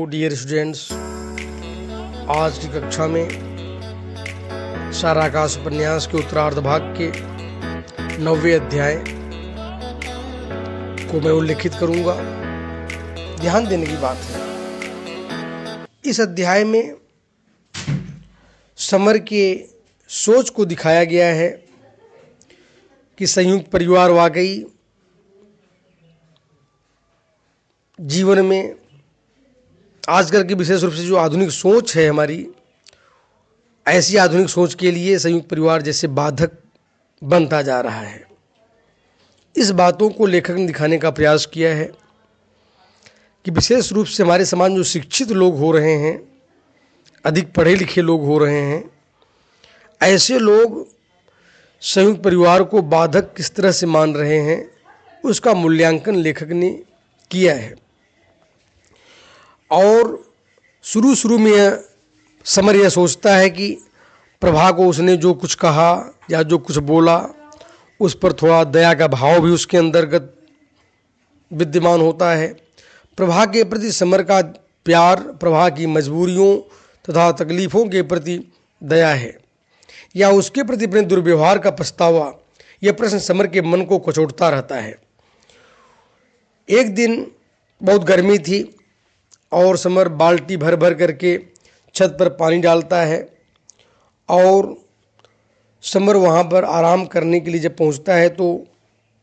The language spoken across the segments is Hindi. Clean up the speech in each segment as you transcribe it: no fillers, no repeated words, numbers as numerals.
डियर स्टूडेंट्स, आज की कक्षा में सारा आकाश उपन्यास के उत्तरार्ध भाग के 9वें अध्याय को मैं उल्लेखित करूंगा। ध्यान देने की बात है, इस अध्याय में समर के सोच को दिखाया गया है कि संयुक्त परिवार वाकई जीवन में आजकल की विशेष रूप से जो आधुनिक सोच है हमारी, ऐसी आधुनिक सोच के लिए संयुक्त परिवार जैसे बाधक बनता जा रहा है। इस बातों को लेखक ने दिखाने का प्रयास किया है कि विशेष रूप से हमारे समाज में जो शिक्षित लोग हो रहे हैं, अधिक पढ़े लिखे लोग हो रहे हैं, ऐसे लोग संयुक्त परिवार को बाधक किस तरह से मान रहे हैं, उसका मूल्यांकन लेखक ने किया है। और शुरू में समर यह सोचता है कि प्रभा को उसने जो कुछ कहा या जो कुछ बोला उस पर थोड़ा दया का भाव भी उसके अंतर्गत विद्यमान होता है। प्रभा के प्रति समर का प्यार प्रभा की मजबूरियों तथा तकलीफ़ों के प्रति दया है या उसके प्रति अपने दुर्व्यवहार का पछतावा, यह प्रश्न समर के मन को कचोटता रहता है। एक दिन बहुत गर्मी थी और समर बाल्टी भर भर करके छत पर पानी डालता है और समर वहाँ पर आराम करने के लिए जब पहुँचता है तो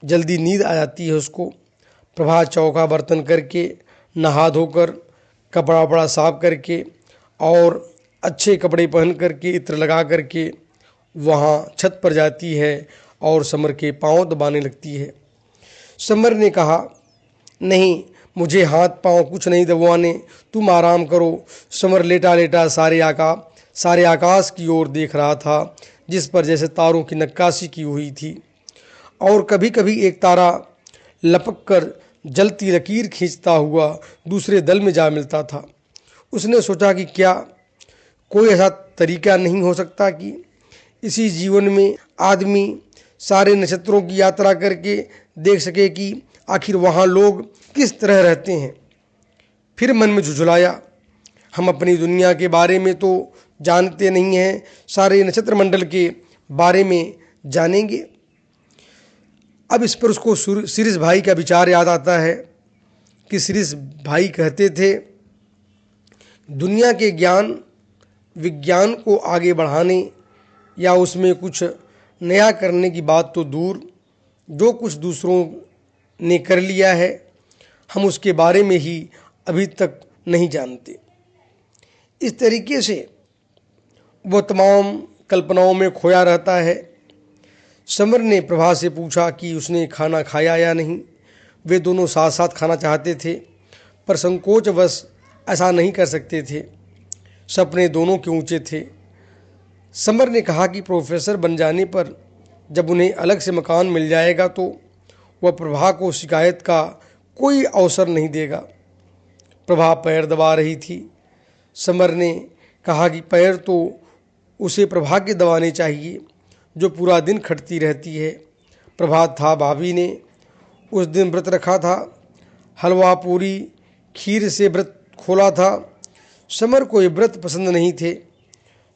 जल्दी नींद आ जाती है उसको। प्रभा चौका बर्तन करके, नहा धोकर, कपड़ा वपड़ा साफ करके और अच्छे कपड़े पहन करके, इत्र लगा करके वहाँ छत पर जाती है और समर के पाँव दबाने लगती है। समर ने कहा, नहीं, मुझे हाथ पांव कुछ नहीं दबाने, तुम आराम करो। समर लेटा लेटा सारे आकाश की ओर देख रहा था, जिस पर जैसे तारों की नक्काशी की हुई थी और कभी कभी एक तारा लपक कर जलती लकीर खींचता हुआ दूसरे दल में जा मिलता था। उसने सोचा कि क्या कोई ऐसा तरीका नहीं हो सकता कि इसी जीवन में आदमी सारे नक्षत्रों की यात्रा करके देख सके कि आखिर वहाँ लोग किस तरह रहते हैं। फिर मन में झुझलाया, हम अपनी दुनिया के बारे में तो जानते नहीं हैं, सारे नक्षत्र मंडल के बारे में जानेंगे। अब इस पर उसको शिरीष भाई का विचार याद आता है कि शिरीष भाई कहते थे, दुनिया के विज्ञान को आगे बढ़ाने या उसमें कुछ नया करने की बात तो दूर, जो कुछ दूसरों ने कर लिया है हम उसके बारे में ही अभी तक नहीं जानते। इस तरीके से वह तमाम कल्पनाओं में खोया रहता है। समर ने प्रभा से पूछा कि उसने खाना खाया या नहीं। वे दोनों साथ साथ खाना चाहते थे पर संकोचवश ऐसा नहीं कर सकते थे। सपने दोनों के ऊंचे थे। समर ने कहा कि प्रोफेसर बन जाने पर जब उन्हें अलग से मकान मिल जाएगा तो वह प्रभा को शिकायत का कोई अवसर नहीं देगा। प्रभा पैर दबा रही थी। समर ने कहा कि पैर तो उसे प्रभा के दबाने चाहिए जो पूरा दिन खटती रहती है। प्रभात था, भाभी ने उस दिन व्रत रखा था, हलवा पूरी खीर से व्रत खोला था। समर को ये व्रत पसंद नहीं थे।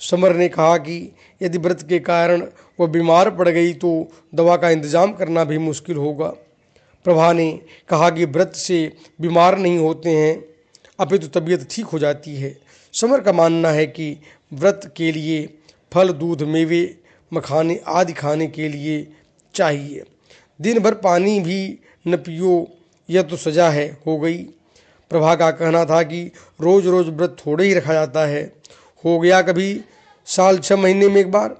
समर ने कहा कि यदि व्रत के कारण वह बीमार पड़ गई तो दवा का इंतजाम करना भी मुश्किल होगा। प्रभा ने कहा कि व्रत से बीमार नहीं होते हैं, अपितु तबीयत ठीक हो जाती है। समर का मानना है कि व्रत के लिए फल, दूध, मेवे, मखाने आदि खाने के लिए चाहिए। दिन भर पानी भी न पियो, यह तो सजा है हो गई। प्रभा का कहना था कि रोज़ रोज़ व्रत थोड़े ही रखा जाता है, हो गया कभी साल 6 महीने में एक बार।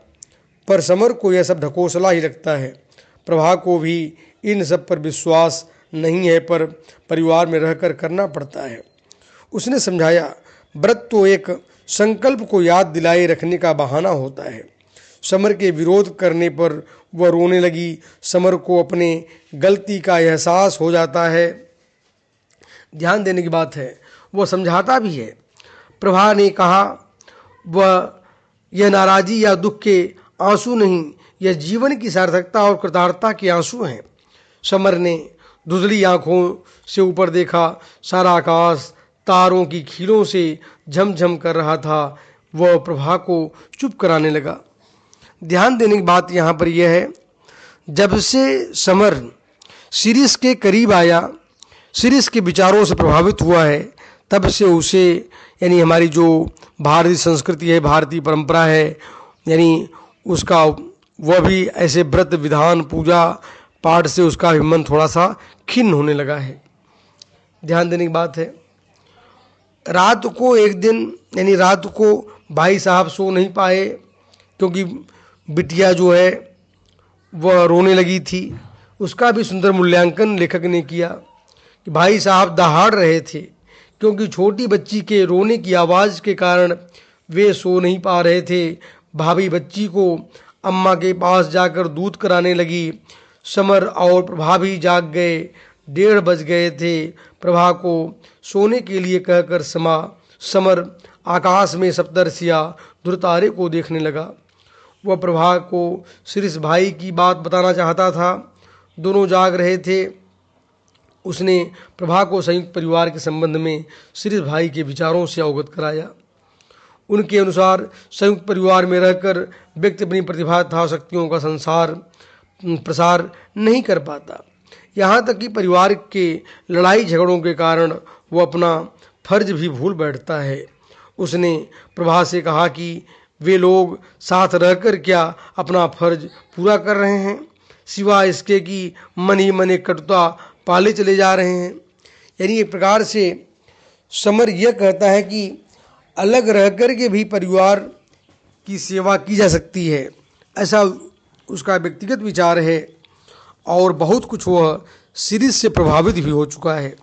पर समर को यह सब ढकोसला ही लगता है। प्रभा को भी इन सब पर विश्वास नहीं है, पर परिवार में रहकर करना पड़ता है। उसने समझाया, व्रत तो एक संकल्प को याद दिलाए रखने का बहाना होता है। समर के विरोध करने पर वह रोने लगी। समर को अपने गलती का एहसास हो जाता है। ध्यान देने की बात है, वह समझाता भी है। प्रभा ने कहा, वह यह नाराज़ी या दुख के आंसू नहीं, यह जीवन की सार्थकता और कृतार्थता के आंसू हैं। समर ने धुंधली आंखों से ऊपर देखा। सारा आकाश तारों की खीलों से झमझम कर रहा था, वह प्रभा को चुप कराने लगा। ध्यान देने की बात यहाँ पर यह है, जब से समर शिरीष के करीब आया, शिरीष के विचारों से प्रभावित हुआ है, तब से उसे यानी हमारी जो भारतीय संस्कृति है, भारतीय परंपरा है, यानी उसका वह भी ऐसे व्रत विधान पूजा पाठ से उसका भी मन थोड़ा सा खिन्न होने लगा है। ध्यान देने की बात है, रात को एक दिन यानी रात को भाई साहब सो नहीं पाए, क्योंकि बिटिया जो है वह रोने लगी थी। उसका भी सुंदर मूल्यांकन लेखक ने किया कि भाई साहब दहाड़ रहे थे, क्योंकि छोटी बच्ची के रोने की आवाज़ के कारण वे सो नहीं पा रहे थे। भाभी बच्ची को अम्मा के पास जाकर दूध कराने लगी। समर और प्रभा भी जाग गए। 1:30 बज गए थे। प्रभा को सोने के लिए कहकर समर आकाश में सप्तर्षियाँ ध्रुतारे को देखने लगा। वह प्रभा को शिरीष भाई की बात बताना चाहता था। दोनों जाग रहे थे। उसने प्रभा को संयुक्त परिवार के संबंध में शिरीष भाई के विचारों से अवगत कराया। उनके अनुसार संयुक्त परिवार में रहकर व्यक्ति अपनी प्रतिभा तथा शक्तियों का प्रसार नहीं कर पाता। यहाँ तक कि परिवार के लड़ाई झगड़ों के कारण वो अपना फर्ज भी भूल बैठता है। उसने प्रभा से कहा कि वे लोग साथ रहकर क्या अपना फर्ज पूरा कर रहे हैं, सिवाय इसके कि मन ही मन एक कटुता पाले चले जा रहे हैं। यानी एक प्रकार से समर यह कहता है कि अलग रहकर के भी परिवार की सेवा की जा सकती है, ऐसा उसका व्यक्तिगत विचार है। और बहुत कुछ वह शिरीष से प्रभावित भी हो चुका है।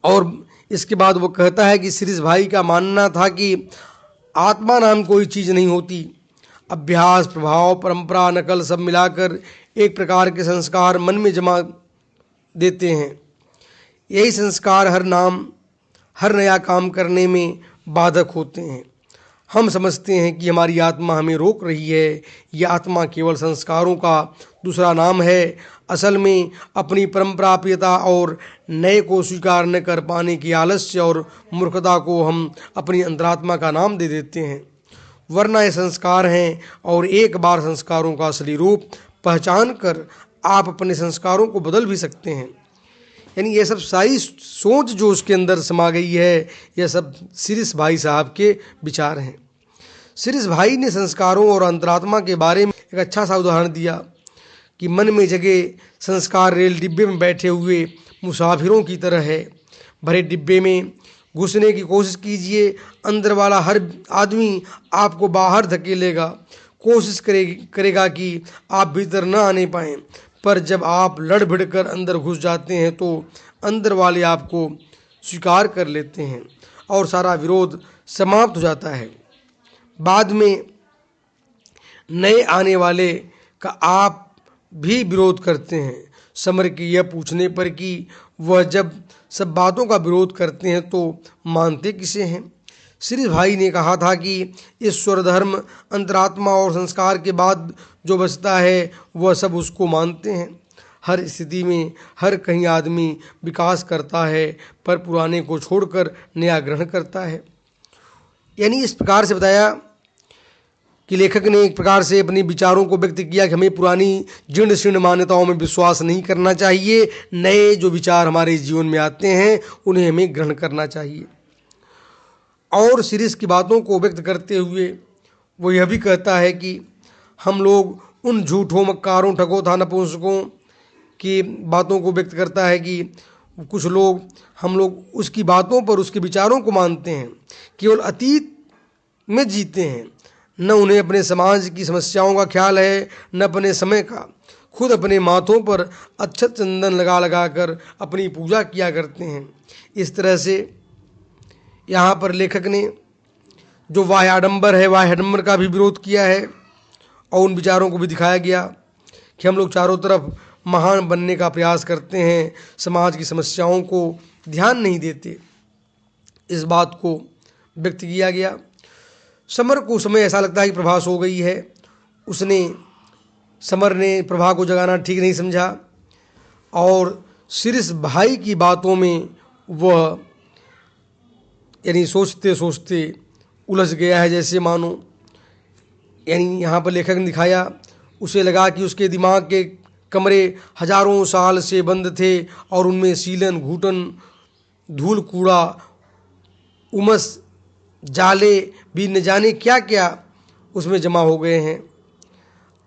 और इसके बाद वो कहता है कि शिरीष भाई का मानना था कि आत्मा नाम कोई चीज़ नहीं होती। अभ्यास, प्रभाव, परंपरा, नकल सब मिलाकर एक प्रकार के संस्कार मन में जमा देते हैं। यही संस्कार हर नया काम करने में बाधक होते हैं। हम समझते हैं कि हमारी आत्मा हमें रोक रही है। यह आत्मा केवल संस्कारों का दूसरा नाम है। असल में अपनी परंपरा, प्रियता और नए को स्वीकार न कर पाने की आलस्य और मूर्खता को हम अपनी अंतरात्मा का नाम दे देते हैं। वरना ये संस्कार हैं, और एक बार संस्कारों का असली रूप पहचान कर आप अपने संस्कारों को बदल भी सकते हैं। यानी ये सब सारी सोच जो उसके अंदर समा गई है, यह सब शिरीष भाई साहब के विचार हैं। शिरीष भाई ने संस्कारों और अंतरात्मा के बारे में एक अच्छा सा उदाहरण दिया कि मन में जगे संस्कार रेल डिब्बे में बैठे हुए मुसाफिरों की तरह है। भरे डिब्बे में घुसने की कोशिश कीजिए, अंदर वाला हर आदमी आपको बाहर धकेलेगा, कोशिश करेगा कि आप भीतर न आने पाएँ। पर जब आप लड़ भिड़ कर अंदर घुस जाते हैं तो अंदर वाले आपको स्वीकार कर लेते हैं और सारा विरोध समाप्त हो जाता है। बाद में नए आने वाले का आप भी विरोध करते हैं। समर के यह पूछने पर कि वह जब सब बातों का विरोध करते हैं तो मानते किसे हैं, शिरीष भाई ने कहा था कि ईश्वर, धर्म, अंतरात्मा और संस्कार के बाद जो बचता है वह सब उसको मानते हैं। हर स्थिति में हर कहीं आदमी विकास करता है, पर पुराने को छोड़कर नया ग्रहण करता है। यानी इस प्रकार से बताया कि लेखक ने एक प्रकार से अपने विचारों को व्यक्त किया कि हमें पुरानी जीर्ण शीर्ण मान्यताओं में विश्वास नहीं करना चाहिए। नए जो विचार हमारे जीवन में आते हैं उन्हें हमें ग्रहण करना चाहिए। और शिरीष की बातों को व्यक्त करते हुए वो यह भी कहता है कि हम लोग उन झूठों, मक्कारों, ठगों, नपुंसकों की बातों को व्यक्त करता है कि कुछ लोग हम लोग उसकी बातों पर, उसके विचारों को मानते हैं, केवल अतीत में जीते हैं। न उन्हें अपने समाज की समस्याओं का ख्याल है, न अपने समय का। खुद अपने माथों पर अक्षत चंदन लगा कर अपनी पूजा किया करते हैं। इस तरह से यहाँ पर लेखक ने जो बाह्य आडंबर है, बाह्य आडंबर का भी विरोध किया है, और उन विचारों को भी दिखाया गया कि हम लोग चारों तरफ महान बनने का प्रयास करते हैं, समाज की समस्याओं को ध्यान नहीं देते। इस बात को व्यक्त किया गया। समर को उस समय ऐसा लगता है कि प्रभा सो गई है। समर ने प्रभा को जगाना ठीक नहीं समझा और शिरीष भाई की बातों में वह यानी सोचते सोचते उलझ गया है, जैसे मानो यानी यहाँ पर लेखक ने दिखाया, उसे लगा कि उसके दिमाग के कमरे हजारों साल से बंद थे और उनमें सीलन, घुटन, धूल, कूड़ा, उमस, जाले भी न जाने क्या क्या उसमें जमा हो गए हैं।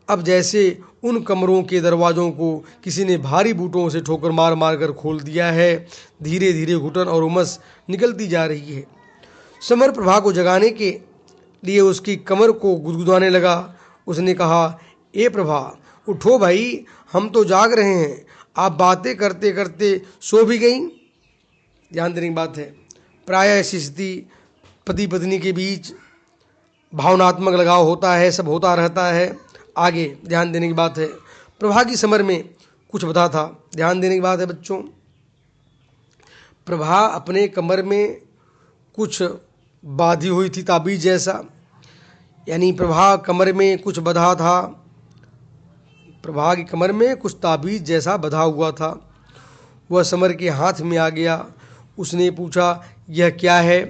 अब जैसे उन कमरों के दरवाज़ों को किसी ने भारी बूटों से ठोकर मार मार कर खोल दिया है। धीरे धीरे घुटन और उमस निकलती जा रही है। समर प्रभा को जगाने के लिए उसकी कमर को गुदगुदाने लगा। उसने कहा, ए प्रभा, उठो भाई, हम तो जाग रहे हैं, आप बातें करते करते सो भी गई। ध्यान देने की बात है, प्रायः ऐसी स्थिति पति पत्नी के बीच भावनात्मक लगाव होता है, सब होता रहता है। आगे ध्यान देने की बात है, प्रभा की समर में कुछ बधा था। ध्यान देने की बात है बच्चों, प्रभा अपने कमर में कुछ बांधी हुई थी, ताबीज जैसा, यानी प्रभा कमर में कुछ बधा था। प्रभा की कमर में कुछ ताबीज जैसा बधा हुआ था। वह समर के हाथ में आ गया। उसने पूछा, यह क्या है?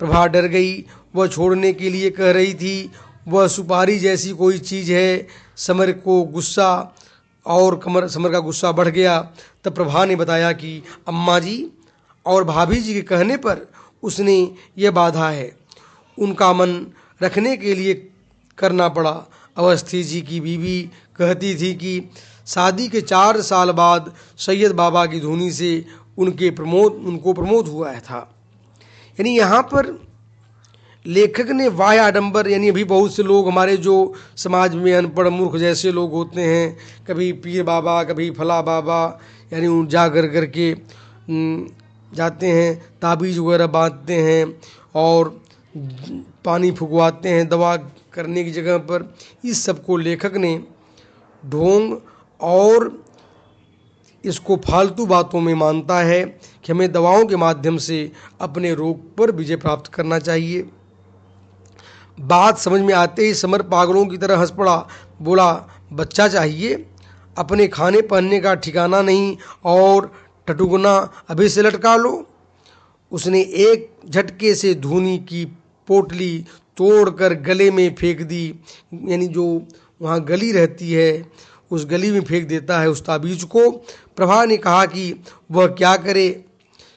प्रभा डर गई। वह छोड़ने के लिए कह रही थी, वह सुपारी जैसी कोई चीज़ है। समर को गुस्सा और समर का गुस्सा बढ़ गया। तब प्रभा ने बताया कि अम्मा जी और भाभी जी के कहने पर उसने यह बाधा है, उनका मन रखने के लिए करना पड़ा। अवस्थी जी की बीवी कहती थी कि शादी के 4 साल बाद सैयद बाबा की धुनी से उनको प्रमोद हुआ था। यानी यहाँ पर लेखक ने वाह्य आडंबर, यानी अभी बहुत से लोग हमारे जो समाज में अनपढ़ मूर्ख जैसे लोग होते हैं, कभी पीर बाबा, कभी फला बाबा, यानी जा कर के जाते हैं, ताबीज़ वगैरह बांधते हैं और पानी फुकवाते हैं दवा करने की जगह पर। इस सब को लेखक ने ढोंग और इसको फालतू बातों में मानता है कि हमें दवाओं के माध्यम से अपने रोग पर विजय प्राप्त करना चाहिए। बात समझ में आते ही समर पागलों की तरह हंस पड़ा। बोला, बच्चा चाहिए, अपने खाने पहनने का ठिकाना नहीं और टटुगना अभी से लटका लो। उसने एक झटके से धूनी की पोटली तोड़कर गले में फेंक दी, यानी जो वहाँ गली रहती है उस गली में फेंक देता है उस ताबीज को। प्रभा ने कहा कि वह क्या करे,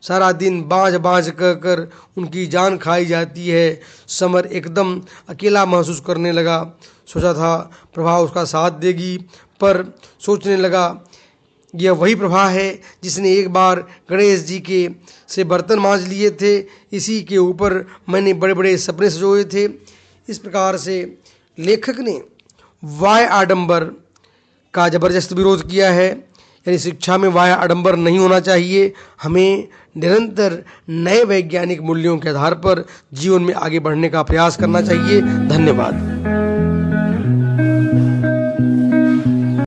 सारा दिन बाँझ बाँझ कर उनकी जान खाई जाती है। समर एकदम अकेला महसूस करने लगा। सोचा था प्रभा उसका साथ देगी, पर सोचने लगा यह वही प्रभा है जिसने एक बार गणेश जी के से बर्तन मांज लिए थे, इसी के ऊपर मैंने बड़े बड़े सपने सजोए थे। इस प्रकार से लेखक ने वाह्य आडंबर का जबरदस्त विरोध किया है। यानी शिक्षा में वाह्य आडंबर नहीं होना चाहिए। हमें निरंतर नए वैज्ञानिक मूल्यों के आधार पर जीवन में आगे बढ़ने का प्रयास करना चाहिए। धन्यवाद।